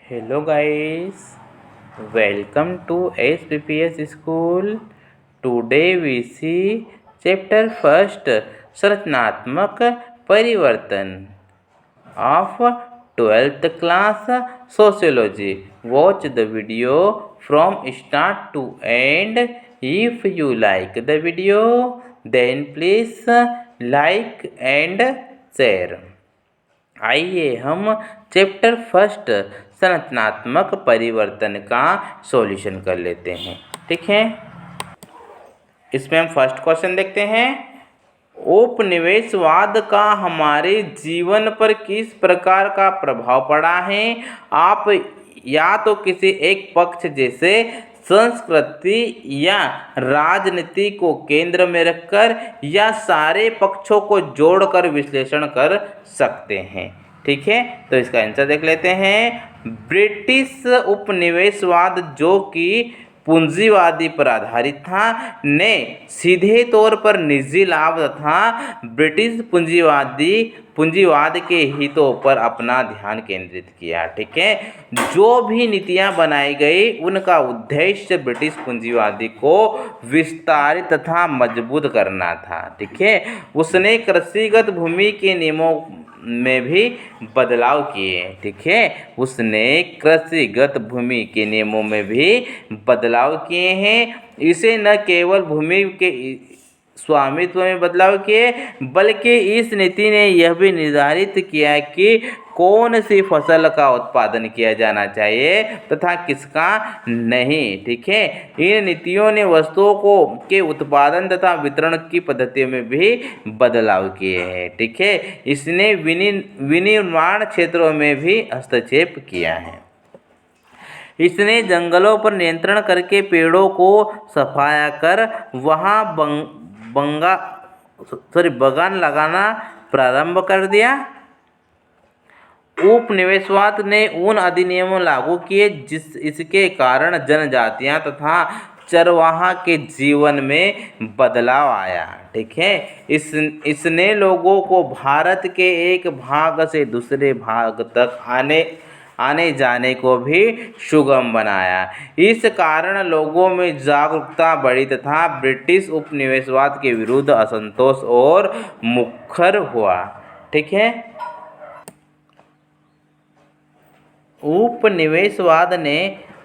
Hello guys, welcome to SPPS school. Today we see chapter first संरचनात्मक परिवर्तन of 12th class sociology. Watch the video from start to end. If you like the video, then please like and share. आइए हम chapter first संरचनात्मक परिवर्तन का solution कर लेते हैं। ठीक है, इसमें हम फर्स्ट क्वेश्चन देखते हैं। उपनिवेशवाद का हमारे जीवन पर किस प्रकार का प्रभाव पड़ा है? आप या तो किसी एक पक्ष जैसे संस्कृति या राजनीति को केंद्र में रखकर या सारे पक्षों को जोड़कर विश्लेषण कर सकते हैं। ठीक है, तो इसका आंसर देख लेते हैं। ब्रिटिश उपनिवेशवाद, जो कि पूंजीवादी पर आधारित था, ने सीधे तौर पर निजी लाभ तथा ब्रिटिश पूंजीवाद के हितों पर अपना ध्यान केंद्रित किया। ठीक है, जो भी नीतियां बनाई गई उनका उद्देश्य ब्रिटिश पूंजीवादी को विस्तारित तथा मजबूत करना था। ठीक है, उसने कृषिगत भूमि के नियमों में भी बदलाव किए। ठीक है, उसने कृषिगत भूमि के नियमों में भी बदलाव किए हैं। इसे न केवल भूमि के स्वामित्व में बदलाव किए, बल्कि इस नीति ने यह भी निर्धारित किया कि कौन सी फसल का उत्पादन किया जाना चाहिए तथा किसका नहीं। ठीक है, इन नीतियों ने वस्तुओं के उत्पादन तथा वितरण की पद्धतियों में भी बदलाव किए हैं। ठीक है, इसने विनिर्माण क्षेत्रों में भी हस्तक्षेप किया है। इसने जंगलों पर नियंत्रण करके पेड़ों को सफाया कर वहाँ बगान लगाना प्रारंभ कर दिया। उपनिवेशवाद ने उन अधिनियम लागू किए इसके कारण जनजातियां तथा चरवाहा के जीवन में बदलाव आया। ठीक है, इसने लोगों को भारत के एक भाग से दूसरे भाग तक आने जाने को भी सुगम बनाया। इस कारण लोगों में जागरूकता बढ़ी तथा ब्रिटिश उपनिवेशवाद के विरुद्ध असंतोष और मुखर हुआ। ठीक है, उपनिवेशवाद ने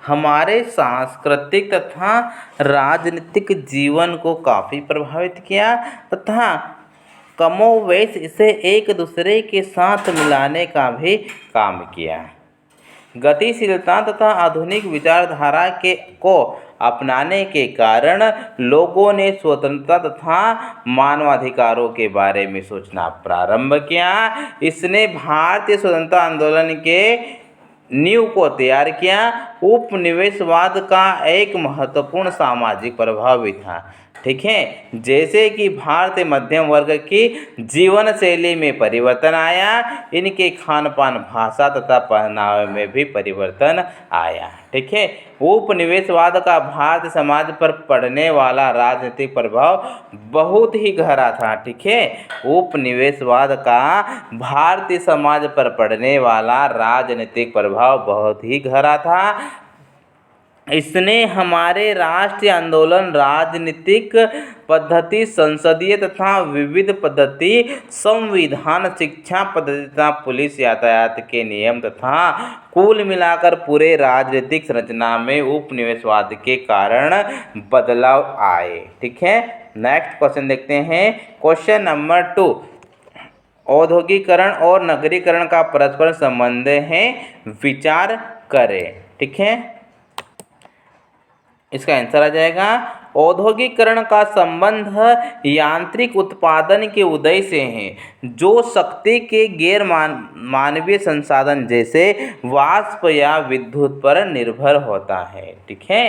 हमारे सांस्कृतिक तथा राजनीतिक जीवन को काफ़ी प्रभावित किया तथा कमोवेश इसे एक दूसरे के साथ मिलाने का भी काम किया। गतिशीलता तथा आधुनिक विचारधारा को अपनाने के कारण लोगों ने स्वतंत्रता तथा मानवाधिकारों के बारे में सोचना प्रारंभ किया। इसने भारतीय स्वतंत्रता आंदोलन के नींव को तैयार किया। उपनिवेशवाद का एक महत्वपूर्ण सामाजिक प्रभाव भी था। ठीक है, जैसे कि भारतीय मध्यम वर्ग की जीवन शैली में परिवर्तन आया, इनके खान पान, भाषा तथा पहनावे में भी परिवर्तन आया। ठीक है, उपनिवेशवाद का भारतीय समाज पर पड़ने वाला राजनीतिक प्रभाव बहुत ही गहरा था। ठीक है, उपनिवेशवाद का भारतीय समाज पर पड़ने वाला राजनीतिक प्रभाव बहुत ही गहरा था। इसने हमारे राष्ट्रीय आंदोलन, राजनीतिक पद्धति, संसदीय तथा विविध पद्धति, संविधान, शिक्षा पद्धति तथा पुलिस, यातायात के नियम तथा कुल मिलाकर पूरे राजनीतिक संरचना में उपनिवेशवाद के कारण बदलाव आए। ठीक है, नेक्स्ट क्वेश्चन देखते हैं। क्वेश्चन नंबर 2, औद्योगिकरण और नगरीकरण का परस्पर संबंध है, विचार करें। ठीक है, इसका आंसर आ जाएगा औद्योगिकरण का संबंध यांत्रिक उत्पादन के उदय से है, जो शक्ति के गैर मानवीय संसाधन जैसे वाष्प या विद्युत पर निर्भर होता है। ठीक है,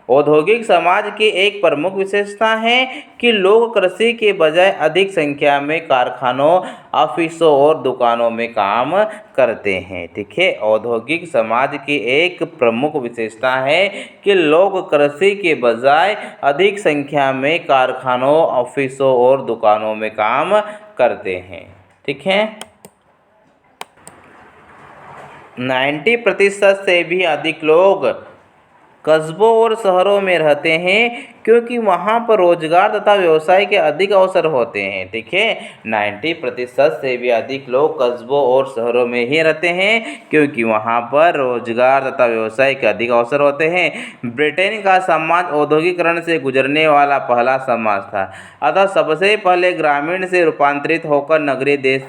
औद्योगिक समाज की एक प्रमुख विशेषता है कि लोग कृषि के बजाय अधिक संख्या में कारखानों, ऑफिसों और दुकानों में काम करते हैं। ठीक है, औद्योगिक समाज की एक प्रमुख विशेषता है कि लोग कृषि के बजाय अधिक संख्या में कारखानों, ऑफिसों और दुकानों में काम करते हैं। ठीक है, 90% से भी अधिक लोग कस्बों और शहरों में रहते हैं क्योंकि वहाँ पर रोजगार तथा व्यवसाय के अधिक अवसर होते हैं। ठीक है, 90% से भी अधिक लोग कस्बों और शहरों में ही रहते हैं क्योंकि वहाँ पर रोजगार तथा व्यवसाय के अधिक अवसर होते हैं। ब्रिटेन का समाज औद्योगिकरण से गुजरने वाला पहला समाज था, अतः सबसे पहले ग्रामीण से रूपांतरित होकर नगरीय देश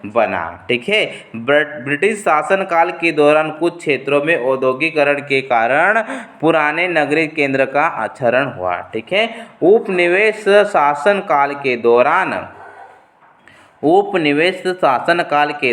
बना। ठीक है, ब्रिटिश शासन काल के दौरान कुछ क्षेत्रों में औद्योगिकरण के कारण पुराने नगरीय केंद्र का क्षरण हुआ। ठीक है, उपनिवेश शासन काल के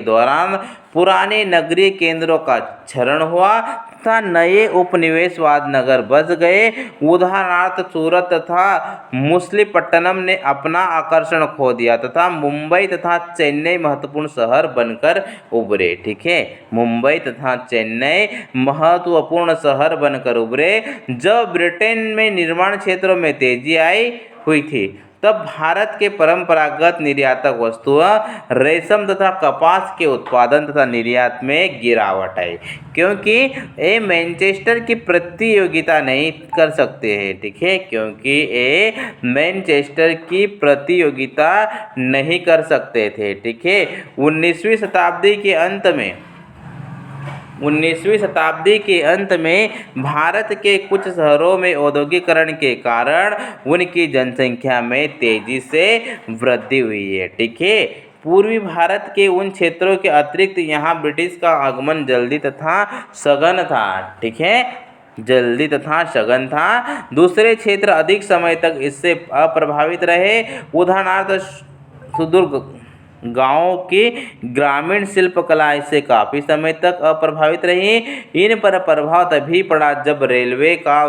दौरान पुराने नगरीय केंद्रों का क्षरण हुआ तथा नए उपनिवेशवाद नगर बस गए। उदाहरणार्थ सूरत तथा मछलीपट्टनम ने अपना आकर्षण खो दिया तथा मुंबई तथा चेन्नई महत्वपूर्ण शहर बनकर उभरे। ठीक है, मुंबई तथा चेन्नई महत्वपूर्ण शहर बनकर उभरे। जब ब्रिटेन में निर्माण क्षेत्रों में तेजी हुई थी तब भारत के परंपरागत निर्यातक वस्तुओं रेशम तथा कपास के उत्पादन तथा निर्यात में गिरावट आई क्योंकि ये मैनचेस्टर की प्रतियोगिता नहीं कर सकते हैं। ठीक है, क्योंकि ये मैनचेस्टर की प्रतियोगिता नहीं कर सकते थे। ठीक है, 19वीं शताब्दी के अंत में भारत के कुछ शहरों में औद्योगिकरण के कारण उनकी जनसंख्या में तेजी से वृद्धि हुई है। ठीक है, पूर्वी भारत के उन क्षेत्रों के अतिरिक्त यहाँ ब्रिटिश का आगमन जल्दी तथा सघन था। ठीक है, जल्दी तथा सघन था। दूसरे क्षेत्र अधिक समय तक इससे अप्रभावित रहे। उदाहरणार्थ सुदूर गाँव की ग्रामीण शिल्पकला इससे काफ़ी समय तक अप्रभावित रही। इन पर प्रभाव तभी पड़ा जब रेलवे का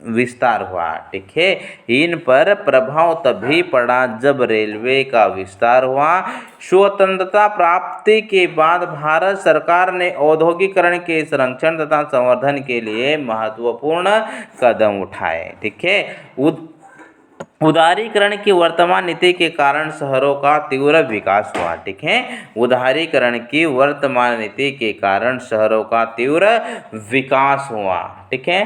विस्तार हुआ। ठीक है, इन पर प्रभाव तभी पड़ा जब रेलवे का विस्तार हुआ। स्वतंत्रता प्राप्ति के बाद भारत सरकार ने औद्योगिकरण के संरक्षण तथा संवर्धन के लिए महत्वपूर्ण कदम उठाए। ठीक है, उदारीकरण की वर्तमान नीति के कारण शहरों का तीव्र विकास हुआ। ठीक है, उदारीकरण की वर्तमान नीति के कारण शहरों का तीव्र विकास हुआ। ठीक है।